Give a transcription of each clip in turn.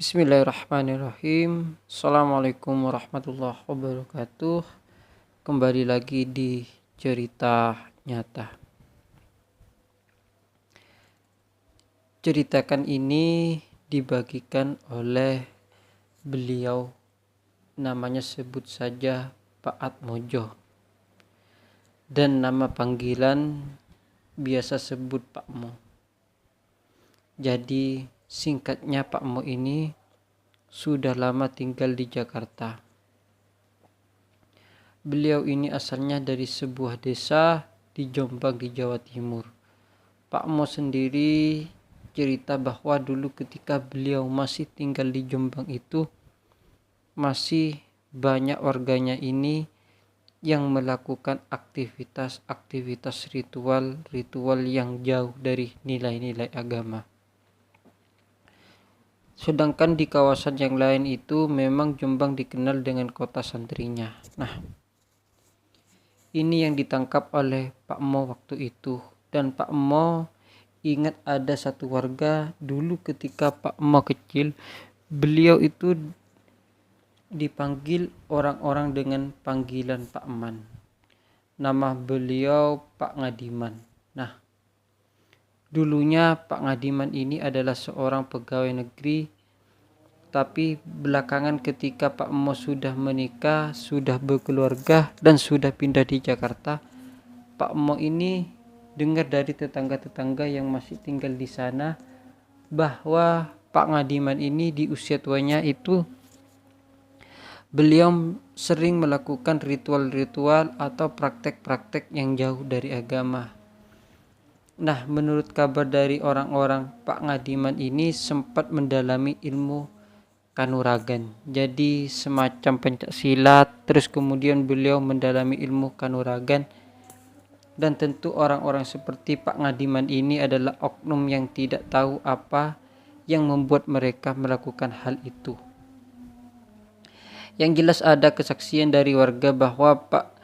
Bismillahirrahmanirrahim. Assalamualaikum warahmatullahi wabarakatuh. Kembali lagi di cerita nyata. Ceritakan ini dibagikan oleh beliau, namanya sebut saja Pak Atmojo, dan nama panggilan biasa sebut Pak Mo. Jadi singkatnya, Pak Mo ini sudah lama tinggal di Jakarta. Beliau ini asalnya dari sebuah desa di Jombang di Jawa Timur. Pak Mo sendiri cerita bahwa dulu ketika beliau masih tinggal di Jombang itu masih banyak warganya ini yang melakukan aktivitas ritual yang jauh dari nilai-nilai agama. Sedangkan di kawasan yang lain itu memang Jombang dikenal dengan kota santrinya. Nah, ini yang ditangkap oleh Pak Mo waktu itu. Dan Pak Mo ingat ada satu warga dulu ketika Pak Mo kecil, beliau itu dipanggil orang-orang dengan panggilan Pak Man. Nama beliau Pak Ngadiman. Nah, dulunya Pak Ngadiman ini adalah seorang pegawai negeri, tapi belakangan ketika Pak Mo sudah menikah, sudah berkeluarga dan sudah pindah di Jakarta, Pak Mo ini dengar dari tetangga-tetangga yang masih tinggal di sana bahwa Pak Ngadiman ini di usia tuanya itu beliau sering melakukan ritual-ritual atau praktek-praktek yang jauh dari agama. Nah, menurut kabar dari orang-orang, Pak Ngadiman ini sempat mendalami ilmu kanuragan. Jadi semacam pencak silat, terus kemudian beliau mendalami ilmu kanuragan. Dan tentu orang-orang seperti Pak Ngadiman ini adalah oknum yang tidak tahu apa yang membuat mereka melakukan hal itu. Yang jelas ada kesaksian dari warga bahwa Pak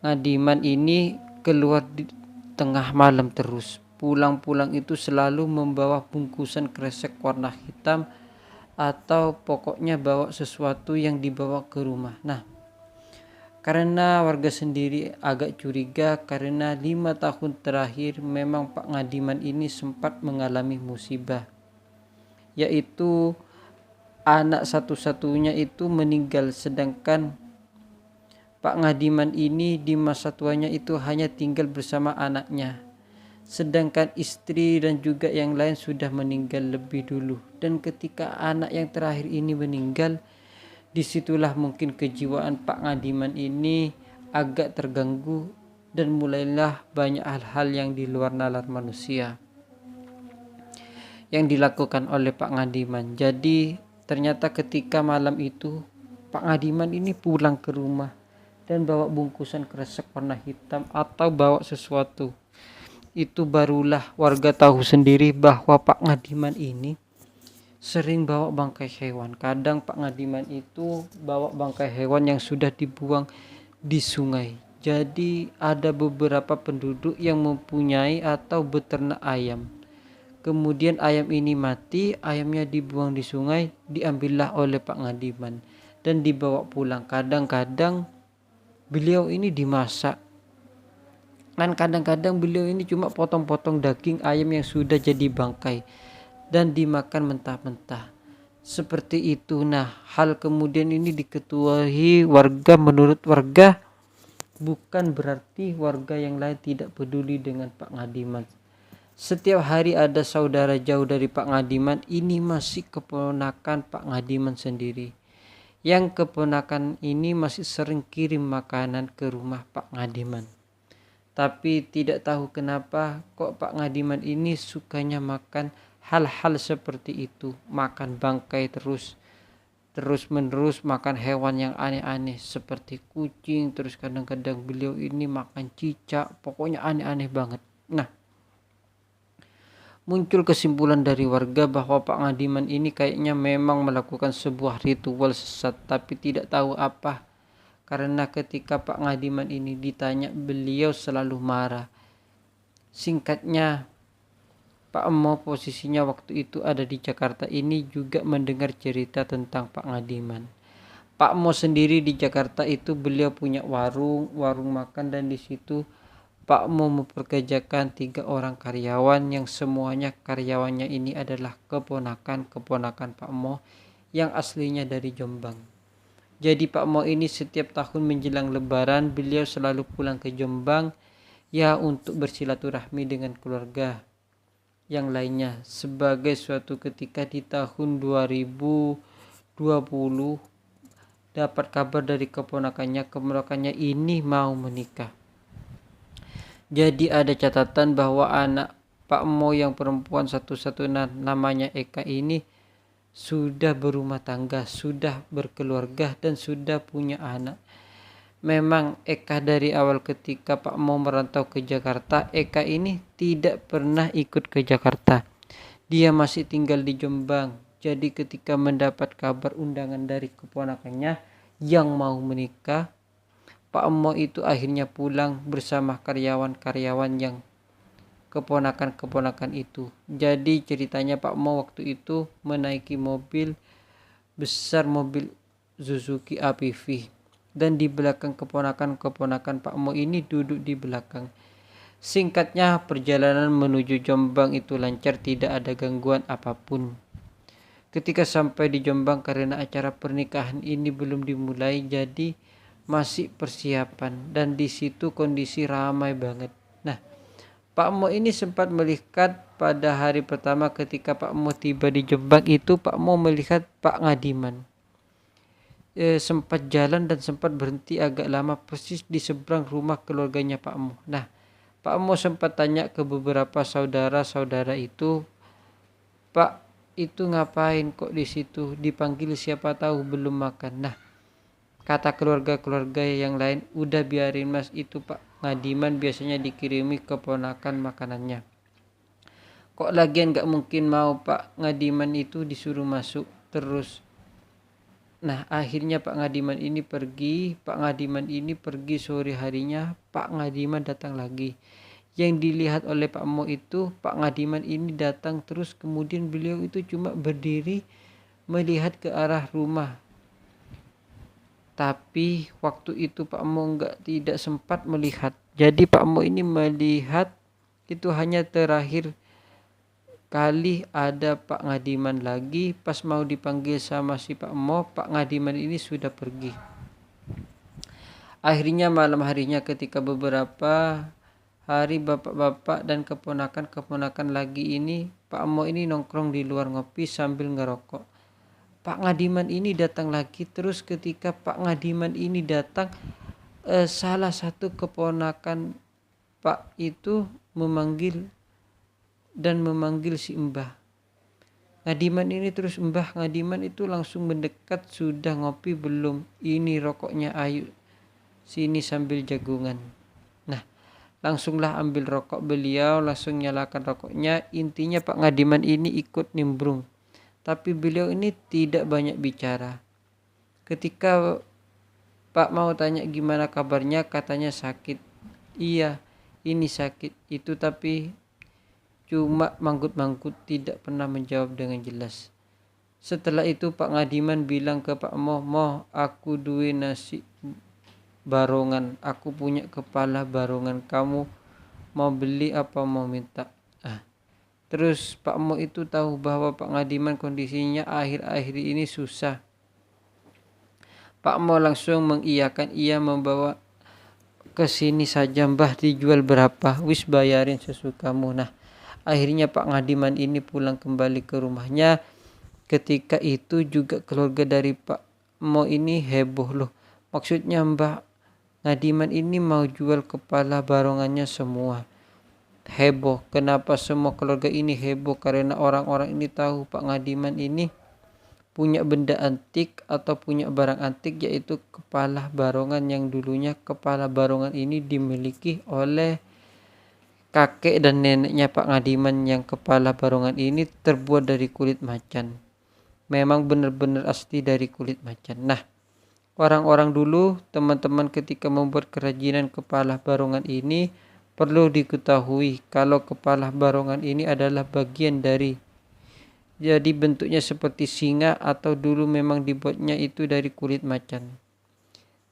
Ngadiman ini keluar di tengah malam terus. Pulang-pulang itu selalu membawa bungkusan kresek warna hitam atau pokoknya bawa sesuatu yang dibawa ke rumah. Nah, karena warga sendiri agak curiga karena 5 tahun terakhir memang Pak Ngadiman ini sempat mengalami musibah, yaitu anak satu-satunya itu meninggal, sedangkan Pak Ngadiman ini di masa tuanya itu hanya tinggal bersama anaknya, sedangkan istri dan juga yang lain sudah meninggal lebih dulu. Dan ketika anak yang terakhir ini meninggal, disitulah mungkin kejiwaan Pak Ngadiman ini agak terganggu dan mulailah banyak hal-hal yang di luar nalar manusia yang dilakukan oleh Pak Ngadiman. Jadi ternyata ketika malam itu Pak Ngadiman ini pulang ke rumah dan bawa bungkusan kresek warna hitam atau bawa sesuatu. Itu barulah warga tahu sendiri bahwa Pak Ngadiman ini sering bawa bangkai hewan. Kadang Pak Ngadiman itu bawa bangkai hewan yang sudah dibuang di sungai. Jadi ada beberapa penduduk yang mempunyai atau beternak ayam. Kemudian ayam ini mati, ayamnya dibuang di sungai, diambillah oleh Pak Ngadiman dan dibawa pulang. Kadang-kadang beliau ini dimasak. Dan kadang-kadang beliau ini cuma potong-potong daging ayam yang sudah jadi bangkai dan dimakan mentah-mentah. Seperti itu. Nah, hal kemudian ini diketuai warga. Menurut warga, bukan berarti warga yang lain tidak peduli dengan Pak Ngadiman. Setiap hari ada saudara jauh dari Pak Ngadiman, ini masih keponakan Pak Ngadiman sendiri. Yang keponakan ini masih sering kirim makanan ke rumah Pak Ngadiman. Tapi tidak tahu kenapa kok Pak Ngadiman ini sukanya makan hal-hal seperti itu. Makan bangkai terus menerus, makan hewan yang aneh-aneh seperti kucing, terus kadang-kadang beliau ini makan cicak, pokoknya aneh-aneh banget. Nah, muncul kesimpulan dari warga bahwa Pak Ngadiman ini kayaknya memang melakukan sebuah ritual sesat, tapi tidak tahu apa. Karena ketika Pak Ngadiman ini ditanya, beliau selalu marah. Singkatnya, Pak Emo posisinya waktu itu ada di Jakarta ini juga mendengar cerita tentang Pak Ngadiman. Pak Emo sendiri di Jakarta itu beliau punya warung makan, dan di situ Pak Emo mempekerjakan 3 orang karyawan yang semuanya karyawannya ini adalah keponakan Pak Emo yang aslinya dari Jombang. Jadi Pak Emo ini setiap tahun menjelang Lebaran beliau selalu pulang ke Jombang ya untuk bersilaturahmi dengan keluarga yang lainnya. Sebagai suatu ketika di tahun 2020 dapat kabar dari keponakannya ini mau menikah. Jadi ada catatan bahwa anak Pak Emo yang perempuan satu-satunya namanya Eka ini sudah berumah tangga, sudah berkeluarga, dan sudah punya anak. Memang Eka dari awal ketika Pak Emo merantau ke Jakarta, Eka ini tidak pernah ikut ke Jakarta. Dia masih tinggal di Jombang. Jadi ketika mendapat kabar undangan dari keponakannya yang mau menikah, Pak Emo itu akhirnya pulang bersama karyawan-karyawan yang keponakan-keponakan itu. Jadi ceritanya Pak Emo waktu itu menaiki mobil besar, mobil Suzuki APV, dan di belakang keponakan-keponakan Pak Emo ini duduk di belakang. Singkatnya perjalanan menuju Jombang itu lancar, tidak ada gangguan apapun. Ketika sampai di Jombang, karena acara pernikahan ini belum dimulai, jadi masih persiapan, dan di situ kondisi ramai banget. Nah, Pak Emo ini sempat melihat pada hari pertama ketika Pak Emo tiba di Jombang itu, Pak Emo melihat Pak Ngadiman sempat jalan dan sempat berhenti agak lama persis di seberang rumah keluarganya Pak Emo. Nah, Pak Emo sempat tanya ke beberapa saudara-saudara itu, Pak itu ngapain kok di situ, dipanggil siapa tahu belum makan. Nah, kata keluarga-keluarga yang lain, udah biarin mas, itu Pak Ngadiman biasanya dikirimi keponakan makanannya. Kok lagian gak mungkin mau Pak Ngadiman itu disuruh masuk terus. Nah akhirnya Pak Ngadiman ini pergi sore harinya. Pak Ngadiman datang lagi. Yang dilihat oleh Pak Emo itu Pak Ngadiman ini datang terus, kemudian beliau itu cuma berdiri melihat ke arah rumah. Tapi waktu itu Pak Emo tidak sempat melihat. Jadi Pak Emo ini melihat itu hanya terakhir kali ada Pak Ngadiman lagi. Pas mau dipanggil sama si Pak Emo, Pak Ngadiman ini sudah pergi. Akhirnya malam harinya ketika beberapa hari bapak-bapak dan keponakan-keponakan lagi ini, Pak Emo ini nongkrong di luar ngopi sambil ngerokok. Pak Ngadiman ini datang lagi. Terus ketika Pak Ngadiman ini datang, salah satu keponakan Pak itu memanggil si Mbah Ngadiman ini. Terus Mbah Ngadiman itu langsung mendekat, sudah ngopi belum? Ini rokoknya, ayo sini sambil jagungan. Nah langsunglah ambil rokok beliau, langsung nyalakan rokoknya. Intinya Pak Ngadiman ini ikut nimbrung. Tapi beliau ini tidak banyak bicara. Ketika Pak mau tanya gimana kabarnya, katanya sakit. Iya, ini sakit itu, tapi cuma manggut-manggut, tidak pernah menjawab dengan jelas. Setelah itu Pak Ngadiman bilang ke Pak Emo, "Mo, aku duwe nasi barongan, aku punya kepala barongan, kamu mau beli apa mau minta?" Terus Pak Emo itu tahu bahwa Pak Ngadiman kondisinya akhir-akhir ini susah. Pak Emo langsung mengiyakan, ia membawa ke sini saja Mbah, dijual berapa? Wis bayarin sesukamu. Nah akhirnya Pak Ngadiman ini pulang kembali ke rumahnya. Ketika itu juga keluarga dari Pak Emo ini heboh loh. Maksudnya Mbah Ngadiman ini mau jual kepala barongannya semua. Heboh. Kenapa semua keluarga ini heboh? Karena orang-orang ini tahu Pak Ngadiman ini punya benda antik atau punya barang antik, yaitu kepala barongan, yang dulunya kepala barongan ini dimiliki oleh kakek dan neneknya Pak Ngadiman. Yang kepala barongan ini terbuat dari kulit macan. Memang benar-benar asli dari kulit macan. Nah orang-orang dulu, teman-teman, ketika membuat kerajinan kepala barongan ini Perlu diketahui kalau kepala barongan ini adalah bagian dari, jadi bentuknya seperti singa atau dulu memang dibuatnya itu dari kulit macan.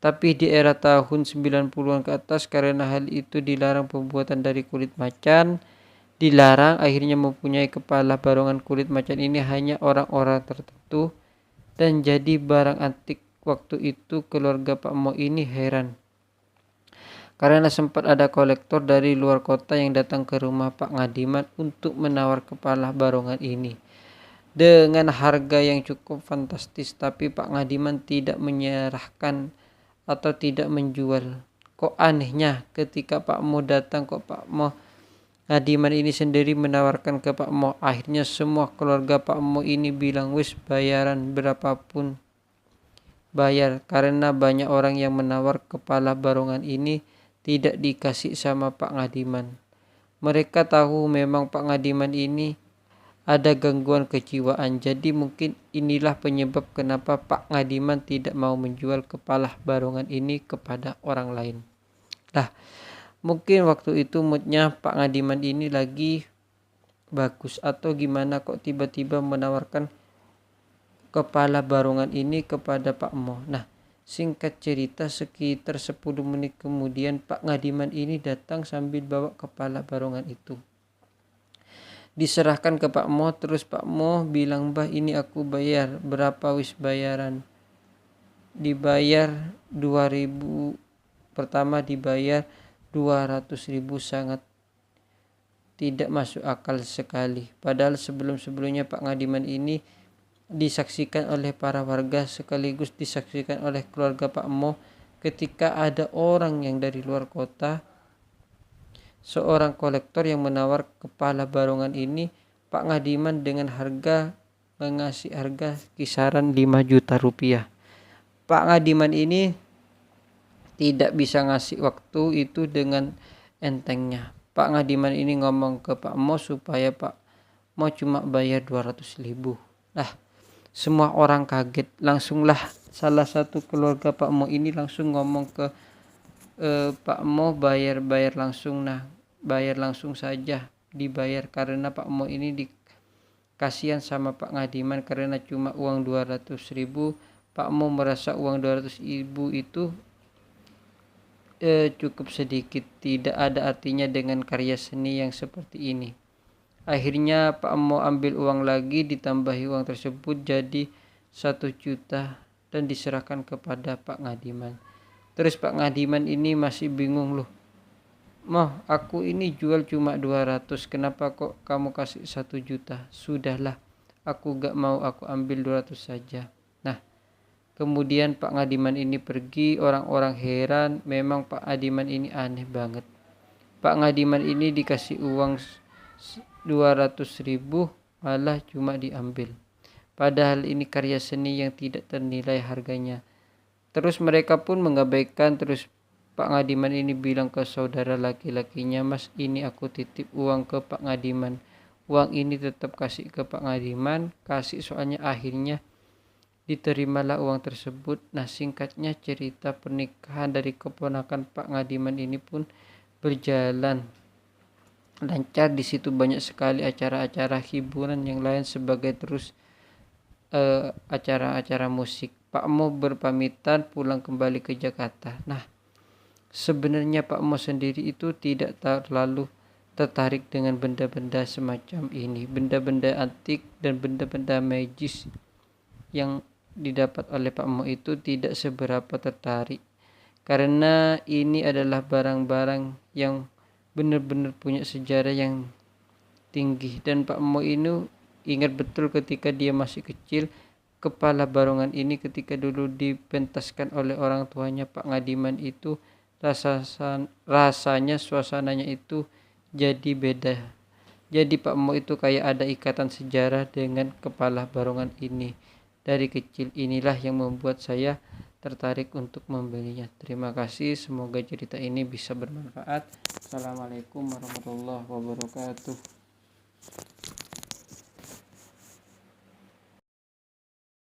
Tapi di era tahun 90-an ke atas karena hal itu dilarang pembuatan dari kulit macan, dilarang akhirnya mempunyai kepala barongan kulit macan ini hanya orang-orang tertentu dan jadi barang antik. Waktu itu keluarga Pak Mo ini heran karena sempat ada kolektor dari luar kota yang datang ke rumah Pak Ngadiman untuk menawar kepala barongan ini dengan harga yang cukup fantastis, tapi Pak Ngadiman tidak menyerahkan atau tidak menjual. Kok anehnya ketika Pak Mo datang, kok Pak Mo Ngadiman ini sendiri menawarkan ke Pak Mo. Akhirnya semua keluarga Pak Mo ini bilang wis bayaran berapapun bayar, karena banyak orang yang menawar kepala barongan ini tidak dikasih sama Pak Ngadiman. Mereka tahu memang Pak Ngadiman ini ada gangguan kejiwaan, jadi mungkin inilah penyebab kenapa Pak Ngadiman tidak mau menjual kepala barongan ini kepada orang lain. Nah, mungkin waktu itu moodnya Pak Ngadiman ini lagi bagus atau gimana, kok tiba-tiba menawarkan kepala barongan ini kepada Pak Mo. Nah, singkat cerita sekitar 10 menit kemudian Pak Ngadiman ini datang sambil bawa kepala barongan itu. Diserahkan ke Pak Mo, terus Pak Mo bilang, "Bah, ini aku bayar." "Berapa wis bayaran?" "Dibayar 2.000. Pertama dibayar 200.000, sangat tidak masuk akal sekali. Padahal sebelum-sebelumnya Pak Ngadiman ini disaksikan oleh para warga sekaligus disaksikan oleh keluarga Pak Mo ketika ada orang yang dari luar kota, seorang kolektor yang menawar kepala barongan ini. Pak Ngadiman dengan harga mengasih harga kisaran 5 juta rupiah. Pak Ngadiman ini tidak bisa ngasih waktu itu dengan entengnya. Pak Ngadiman ini ngomong ke Pak Mo supaya Pak Mo cuma bayar 200.000. Nah, semua orang kaget. Langsunglah salah satu keluarga Pak Mo ini langsung ngomong ke Pak Mo bayar langsung. Nah, bayar langsung saja, dibayar, karena Pak Mo ini kasihan sama Pak Ngadiman karena cuma uang 200.000. Pak Mo merasa uang 200.000 itu cukup sedikit, tidak ada artinya dengan karya seni yang seperti ini. Akhirnya Pak Mo ambil uang lagi, ditambahi uang tersebut jadi 1 juta dan diserahkan kepada Pak Ngadiman. Terus Pak Ngadiman ini masih bingung, "Loh, Mo, aku ini jual cuma 200, kenapa kok kamu kasih 1 juta? Sudahlah, aku gak mau, aku ambil 200 saja." Nah, kemudian Pak Ngadiman ini pergi, orang-orang heran, memang Pak Ngadiman ini aneh banget. Pak Ngadiman ini dikasih uang 200.000 malah cuma diambil. Padahal ini karya seni yang tidak ternilai harganya. Terus mereka pun mengabaikan. Terus Pak Ngadiman ini bilang ke saudara laki-lakinya, "Mas, ini aku titip uang ke Pak Ngadiman. Uang ini tetap kasih ke Pak Ngadiman, kasih." Soalnya akhirnya diterimalah uang tersebut. Nah, singkatnya cerita pernikahan dari keponakan Pak Ngadiman ini pun berjalan lancar. Di situ banyak sekali acara-acara hiburan yang lain sebagai terus acara-acara musik. Pak Mo berpamitan pulang kembali ke Jakarta. Nah, sebenarnya Pak Mo sendiri itu tidak terlalu tertarik dengan benda-benda semacam ini, benda-benda antik dan benda-benda magis yang didapat oleh Pak Mo itu tidak seberapa tertarik, karena ini adalah barang-barang yang benar-benar punya sejarah yang tinggi. Dan Pak Mo ini ingat betul ketika dia masih kecil, kepala barongan ini ketika dulu dipentaskan oleh orang tuanya Pak Ngadiman itu rasanya suasananya itu jadi beda. Jadi Pak Mo itu kayak ada ikatan sejarah dengan kepala barongan ini. Dari kecil inilah yang membuat saya tertarik untuk membelinya. Terima kasih, semoga cerita ini bisa bermanfaat. Assalamualaikum warahmatullahi wabarakatuh.